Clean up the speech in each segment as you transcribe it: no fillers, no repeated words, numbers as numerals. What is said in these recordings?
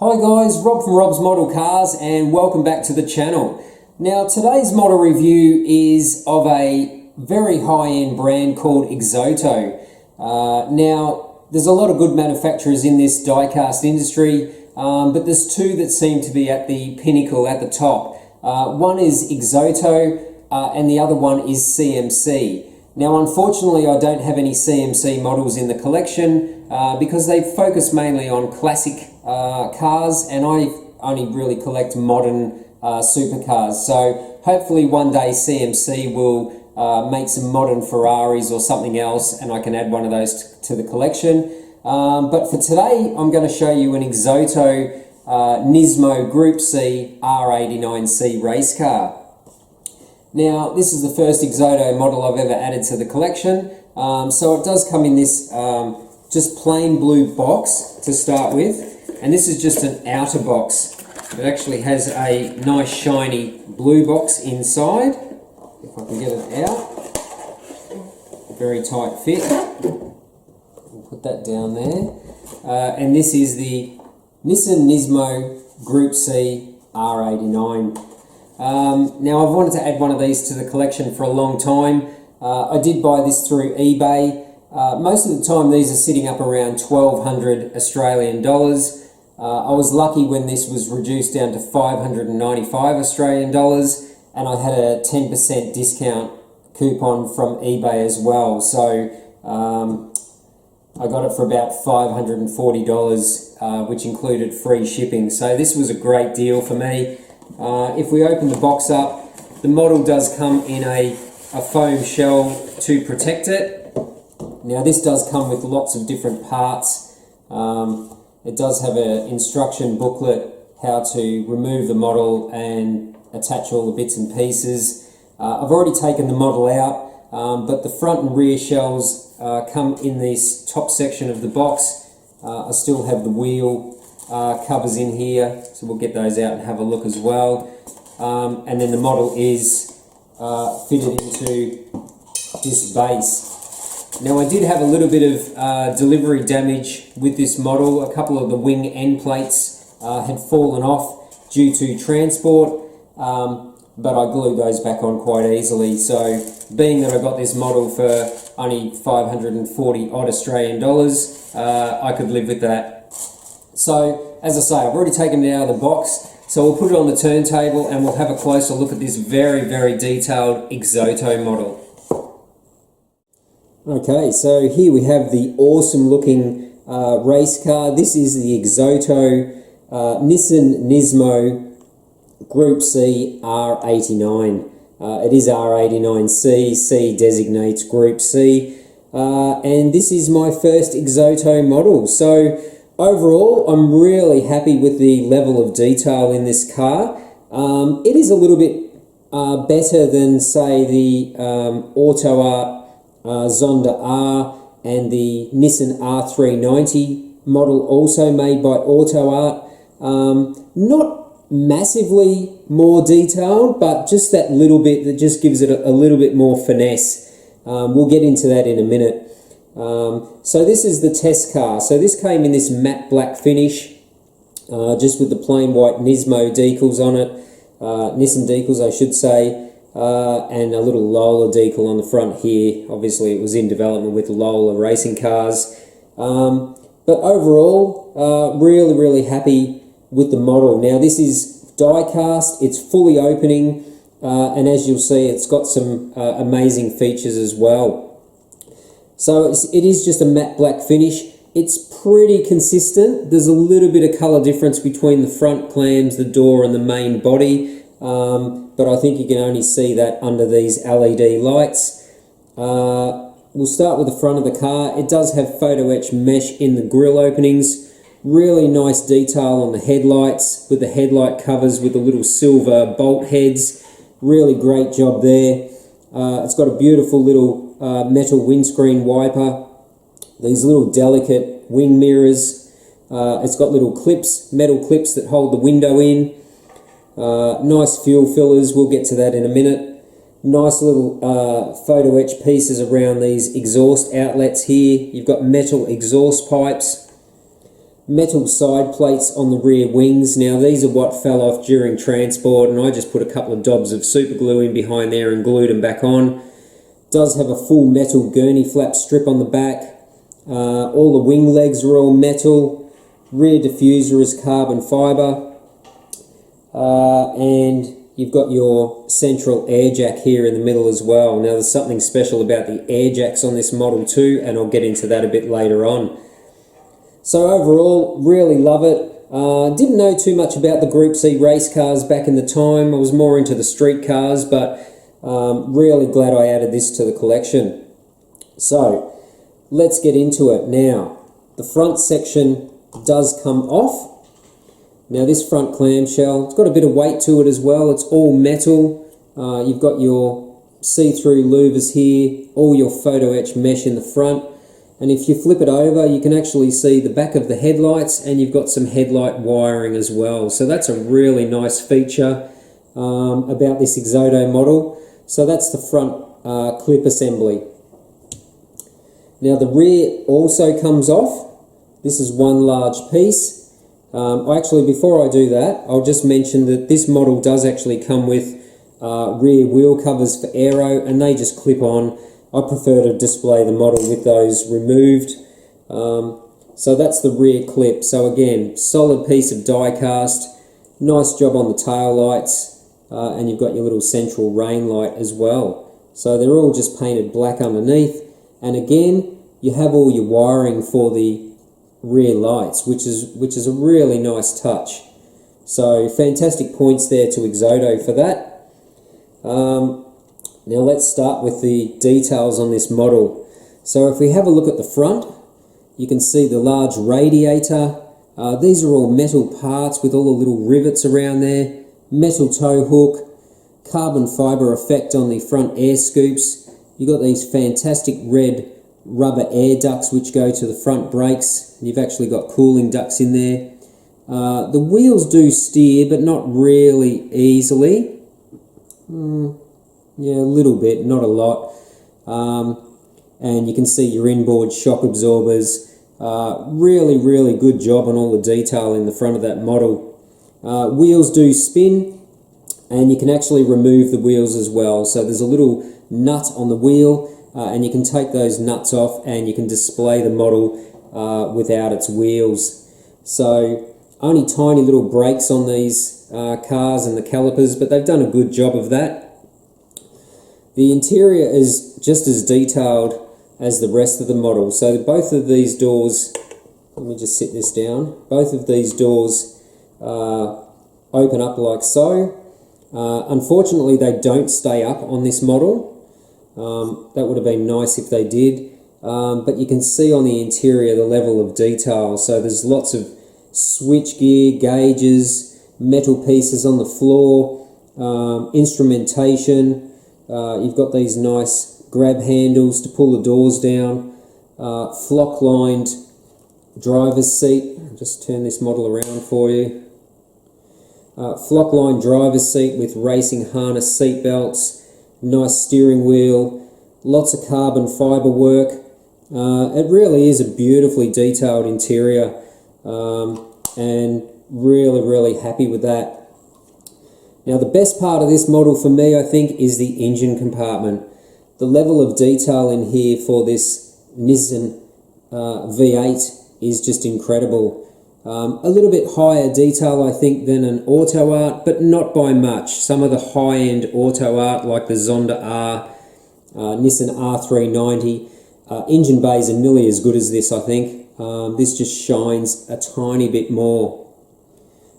Hi guys, Rob from Rob's Model Cars and welcome back to the channel. Now today's model review is of a very high-end brand called Exoto. Now there's a lot of good manufacturers in this die-cast industry, but there's two that seem to be at the pinnacle, at the top. One is Exoto and the other one is CMC. Now unfortunately I don't have any CMC models in the collection because they focus mainly on classic cars, and I only really collect modern supercars. So hopefully one day CMC will make some modern Ferraris or something else and I can add one of those to the collection. But for today I'm going to show you an Exoto Nismo Group C R89C race car. Now this is the first Exoto model I've ever added to the collection, so it does come in this just plain blue box to start with, and this is just an outer box. It actually has a nice shiny blue box inside, if I can get it out. Very tight fit. We'll put that down there. And this is the NISSAN NISMO Group C R89. Now I've wanted to add one of these to the collection for a long time. I did buy this through eBay. Most of the time these are sitting up around 1,200 Australian dollars. I was lucky when this was reduced down to 595 Australian dollars, and I had a 10% discount coupon from eBay as well. So I got it for about $540, which included free shipping. So this was a great deal for me. If we open the box up, the model does come in a foam shell to protect it. Now this does come with lots of different parts. It does have an instruction booklet how to remove the model and attach all the bits and pieces. I've already taken the model out, but the front and rear shells come in this top section of the box. I still have the wheel covers in here, so we'll get those out and have a look as well. And then the model is fitted into this base. Now I did have a little bit of delivery damage with this model. A couple of the wing end plates had fallen off due to transport, but I glued those back on quite easily. So being that I got this model for only 540 odd Australian dollars, I could live with that. So as I say, I've already taken it out of the box, so we'll put it on the turntable and we'll have a closer look at this very, very detailed Exoto model. Okay, so here we have the awesome looking race car. This is the Exoto NISSAN NISMO Group C R89. It is R89C, C designates Group C, and this is my first Exoto model. So overall, I'm really happy with the level of detail in this car. It is a little bit better than, say, the Auto Art Zonda R and the Nissan R390 model, also made by Auto Art. Not massively more detailed, but just that little bit that just gives it a little bit more finesse. We'll get into that in a minute. So this is the test car. So this came in this matte black finish, just with the plain white Nismo decals on it, Nissan decals I should say, and a little Lola decal on the front here. Obviously it was in development with Lola racing cars. But overall, really happy with the model. Now this is die cast, it's fully opening, and as you'll see it's got some amazing features as well. So it is just a matte black finish. It's pretty consistent. There's a little bit of colour difference between the front clams, the door and the main body, but I think you can only see that under these LED lights. We'll start with the front of the car. It does have photo etch mesh in the grille openings. Really nice detail on the headlights with the headlight covers with the little silver bolt heads. Really great job there. It's got a beautiful little metal windscreen wiper, these little delicate wing mirrors. It's got little clips, metal clips that hold the window in. Nice fuel fillers, we'll get to that in a minute. Nice little photo etch pieces around these exhaust outlets here. You've got metal exhaust pipes. metal side plates on the rear wings. Now these are what fell off during transport, and I just put a couple of dobs of super glue in behind there and glued them back on. Does have a full metal gurney flap strip on the back. All the wing legs are all metal. Rear diffuser is carbon fibre. And you've got your central air jack here in the middle as well. Now there's something special about the air jacks on this model too, and I'll get into that a bit later on. So overall, really love it. Didn't know too much about the Group C race cars back in the time. I was more into the street cars, but really glad I added this to the collection. So let's get into it now. The front section does come off. Now this front clamshell, it's got a bit of weight to it as well. It's all metal. You've got your see-through louvers here, all your photo etch mesh in the front. And if you flip it over, you can actually see the back of the headlights, and you've got some headlight wiring as well. So that's a really nice feature about this Exoto model. So that's the front clip assembly. Now the rear also comes off. This is one large piece. Actually, before I do that, I'll just mention that this model does actually come with rear wheel covers for aero, and they just clip on. I prefer to display the model with those removed. So that's the rear clip. So again, solid piece of die cast, nice job on the tail lights, and you've got your little central rain light as well. So they're all just painted black underneath, and again, you have all your wiring for the rear lights, which is a really nice touch. So fantastic points there to Exoto for that. Now let's start with the details on this model. So if we have a look at the front, you can see the large radiator. These are all metal parts with all the little rivets around there. Metal tow hook, carbon fibre effect on the front air scoops. You've got these fantastic red rubber air ducts which go to the front brakes. You've actually got cooling ducts in there. The wheels do steer, but not really easily. Yeah, a little bit, not a lot. And you can see your inboard shock absorbers. Really good job on all the detail in the front of that model. Wheels do spin, and you can actually remove the wheels as well. So there's a little nut on the wheel, and you can take those nuts off and you can display the model without its wheels. So only tiny little brakes on these cars and the calipers, but they've done a good job of that. The interior is just as detailed as the rest of the model. So both of these doors, let me just sit this down, both of these doors open up like so. Unfortunately, they don't stay up on this model. That would have been nice if they did. But you can see on the interior the level of detail. So there's lots of switch gear, gauges, metal pieces on the floor, instrumentation. You've got these nice grab handles to pull the doors down, flock-lined driver's seat. I'll just turn this model around for you. Flock-lined driver's seat with racing harness seat belts, nice steering wheel, lots of carbon fibre work. It really is a beautifully detailed interior, and really happy with that. Now the best part of this model for me, I think, is the engine compartment. The level of detail in here for this Nissan V8 is just incredible. A little bit higher detail, I think, than an Auto Art, but not by much. Some of the high-end Auto Art, like the Zonda R, Nissan R390, engine bays are nearly as good as this, I think. This just shines a tiny bit more.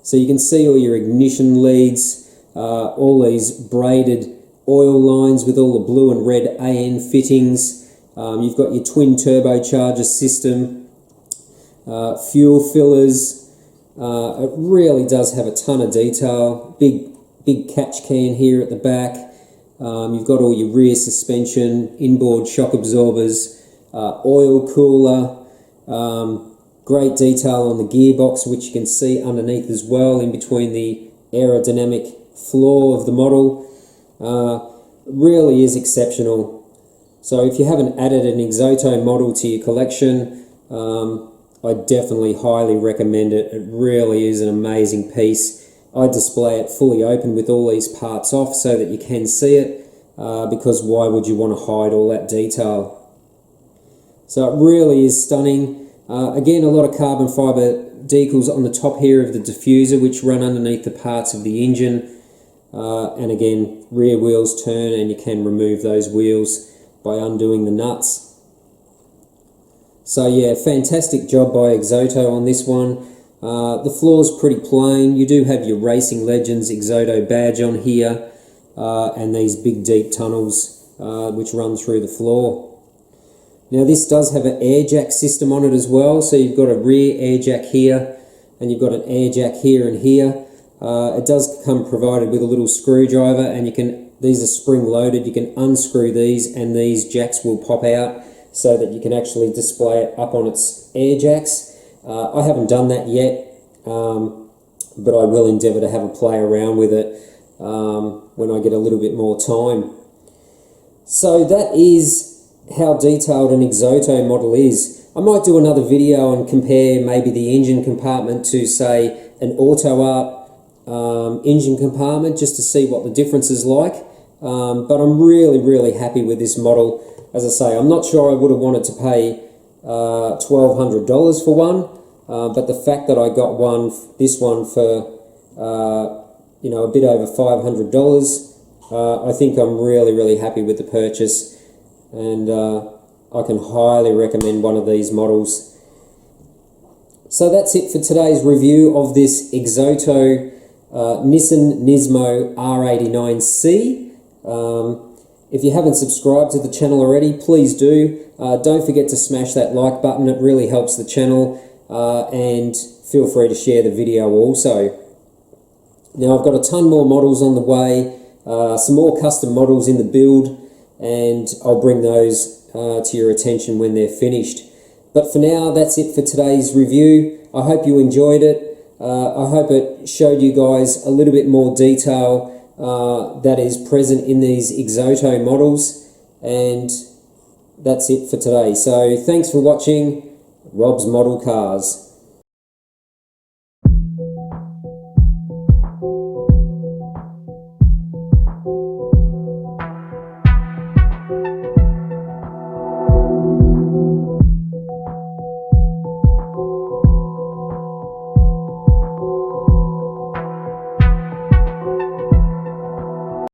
So you can see all your ignition leads, all these braided oil lines with all the blue and red AN fittings. You've got your twin turbocharger system, fuel fillers. It really does have a ton of detail. Big catch can here at the back. You've got all your rear suspension, inboard shock absorbers, oil cooler, great detail on the gearbox, which you can see underneath as well, in between the aerodynamic floor of the model. Really is exceptional. So if you haven't added an Exoto model to your collection, I definitely highly recommend it. It really is an amazing piece. I display it fully open with all these parts off so that you can see it, because why would you want to hide all that detail? So it really is stunning. Again, a lot of carbon fibre decals on the top here of the diffuser, which run underneath the parts of the engine. And again, rear wheels turn and you can remove those wheels by undoing the nuts. So yeah, fantastic job by Exoto on this one. The floor's pretty plain. You do have your Racing Legends Exoto badge on here, and these big deep tunnels which run through the floor. Now this does have an air jack system on it as well, so you've got a rear air jack here and you've got an air jack here and here. It does come provided with a little screwdriver, and these are spring loaded. You can unscrew these and these jacks will pop out so that you can actually display it up on its air jacks. I haven't done that yet, but I will endeavour to have a play around with it when I get a little bit more time. So that is how detailed an Exoto model is. I might do another video and compare maybe the engine compartment to, say, an Auto Art engine compartment, just to see what the difference is like. But I'm really happy with this model. As I say, I'm not sure I would have wanted to pay $1,200 for one, but the fact that I got this one for a bit over $500, I think I'm really happy with the purchase, and I can highly recommend one of these models. So that's it for today's review of this Exoto NISSAN NISMO R89C. If you haven't subscribed to the channel already, please do. Don't forget to smash that like button. It really helps the channel, and feel free to share the video also. Now I've got a ton more models on the way, some more custom models in the build, and I'll bring those to your attention when they're finished. But for now, that's it for today's review. I hope you enjoyed it. I hope it showed you guys a little bit more detail that is present in these Exoto models, and that's it for today. So thanks for watching Rob's Model Cars.